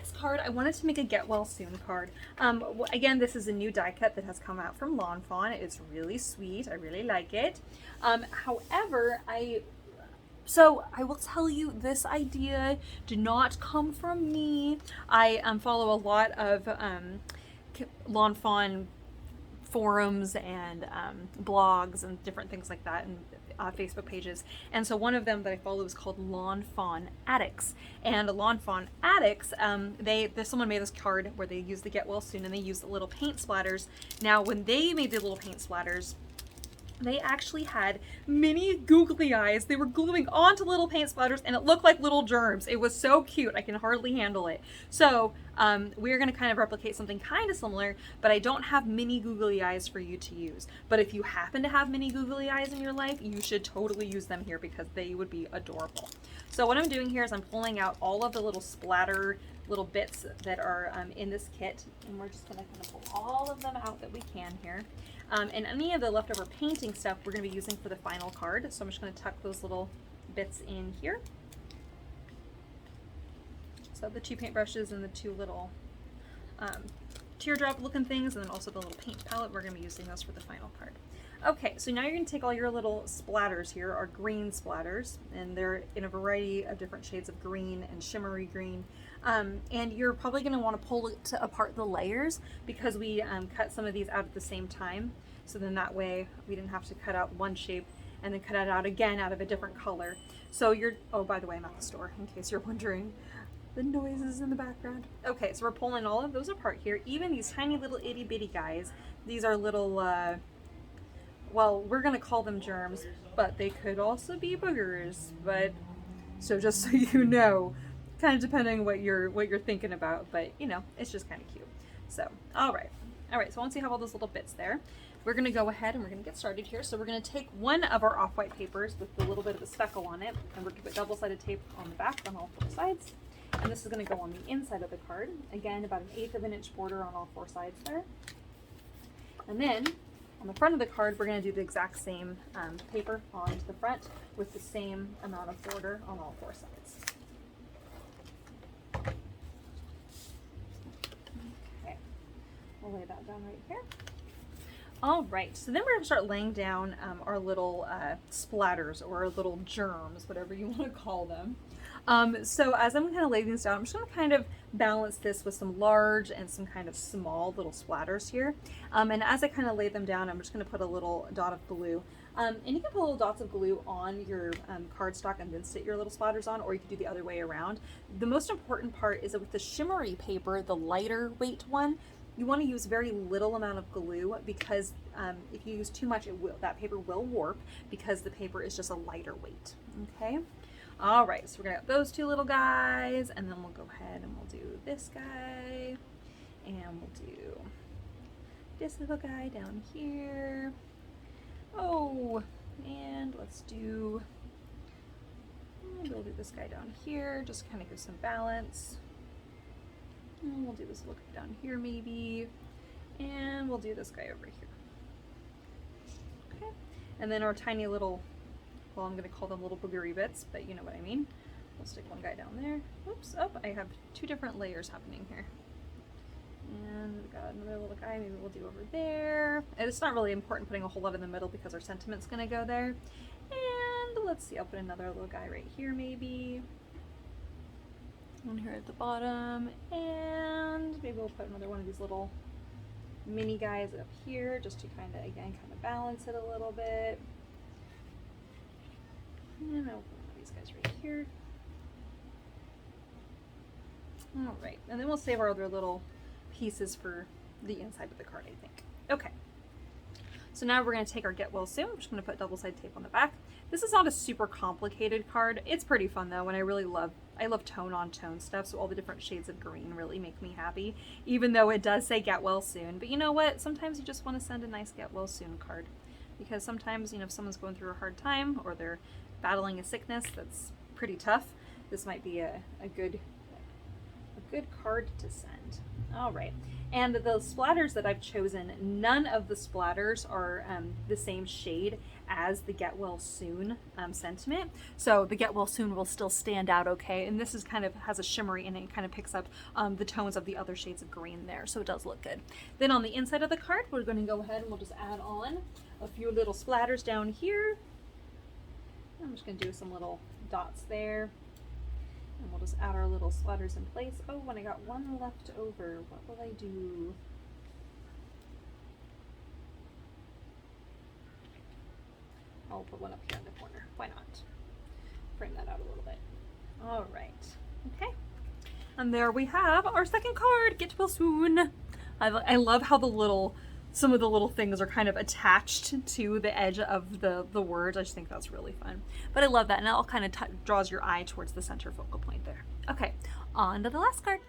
next card, I wanted to make a get well soon card. Again, this is a new die cut that has come out from Lawn Fawn. It's really sweet. I really like it. However, so I will tell you, this idea did not come from me. I follow a lot of Lawn Fawn forums and blogs and different things like that, and Facebook pages. And so one of them that I follow is called Lawn Fawn Addicts. And Lawn Fawn Addicts, someone made this card where they use the Get Well Soon and they use the little paint splatters. Now, when they made the little paint splatters, they actually had mini googly eyes. They were gluing onto little paint splatters and it looked like little germs. It was so cute. I can hardly handle it. So we're going to kind of replicate something kind of similar, but I don't have mini googly eyes for you to use. But if you happen to have mini googly eyes in your life, you should totally use them here because they would be adorable. So what I'm doing here is I'm pulling out all of the little splatter little bits that are in this kit, and we're just going to kind of pull all of them out that we can here. And any of the leftover painting stuff we're going to be using for the final card. So I'm just going to tuck those little bits in here. So the 2 paintbrushes and the 2 little teardrop looking things, and then also the little paint palette. We're going to be using those for the final card. Okay, so now you're going to take all your little splatters here, our green splatters, and they're in a variety of different shades of green and shimmery green. And you're probably going to want to pull apart the layers because we cut some of these out at the same time. So then that way we didn't have to cut out one shape and then cut it out again out of a different color. So oh, by the way, I'm at the store in case you're wondering. The noises in the background. Okay, so we're pulling all of those apart here. Even these tiny little itty bitty guys. These are little, well, we're going to call them germs, but they could also be boogers. But so just so you know, kind of depending what you're thinking about, but you know, it's just kind of cute. So, all right. So once you have all those little bits there, we're going to go ahead and we're going to get started here. So we're going to take one of our off-white papers with a little bit of a speckle on it, and we're going to put double-sided tape on the back on all 4 sides. And this is going to go on the inside of the card. Again, about 1/8 of an inch border on all 4 sides there. And then on the front of the card, we're going to do the exact same paper onto the front with the same amount of border on all 4 sides. Okay, we'll lay that down right here. All right, so then we're going to start laying down our little splatters or our little germs, whatever you want to call them. So as I'm kind of laying these down, I'm just going to kind of balance this with some large and some kind of small little splatters here. And as I kind of lay them down, I'm just going to put a little dot of glue. And you can put little dots of glue on your cardstock and then sit your little splatters on, or you can do the other way around. The most important part is that with the shimmery paper, the lighter weight one, you want to use very little amount of glue because if you use too much, that paper will warp because the paper is just a lighter weight. Okay. All right, so we're gonna have those 2 little guys, and then we'll go ahead and we'll do this guy, and we'll do this little guy down here. Oh, and we'll do this guy down here, just kind of give some balance. And we'll do this little guy down here maybe, and we'll do this guy over here. Okay, and then our tiny little, well, I'm going to call them little boogery bits, but you know what I mean. We'll stick one guy down there. Oops, oh, I have 2 different layers happening here. And we've got another little guy maybe we'll do over there. And it's not really important putting a whole lot in the middle because our sentiment's going to go there. And let's see, I'll put another little guy right here maybe. One here at the bottom. And maybe we'll put another one of these little mini guys up here just to kind of balance it a little bit. And I'll put these guys right here. Alright, and then we'll save our other little pieces for the inside of the card, I think. Okay. So now we're going to take our Get Well Soon. I'm just going to put double-sided tape on the back. This is not a super complicated card. It's pretty fun though, and I love tone-on-tone stuff, so all the different shades of green really make me happy, even though it does say Get Well Soon. But you know what? Sometimes you just want to send a nice Get Well Soon card. Because sometimes, you know, if someone's going through a hard time or they're battling a sickness that's pretty tough, this might be a good card to send. All right, and the splatters that I've chosen, none of the splatters are the same shade as the get well soon sentiment. So the get well soon will still stand out okay. And this is kind of has a shimmery in it and kind of picks up the tones of the other shades of green there. So it does look good. Then on the inside of the card, we're going to go ahead and we'll just add on a few little splatters down here. I'm just going to do some little dots there. And we'll just add our little splatters in place. Oh, when I got one left over, what will I do? I'll put one up here in the corner. Why not? Frame that out a little bit. All right. Okay. And there we have our second card, Get Well Soon. I love how some of the little things are kind of attached to the edge of the words. I just think that's really fun. But I love that, and it all kind of draws your eye towards the center focal point there. Okay, on to the last card.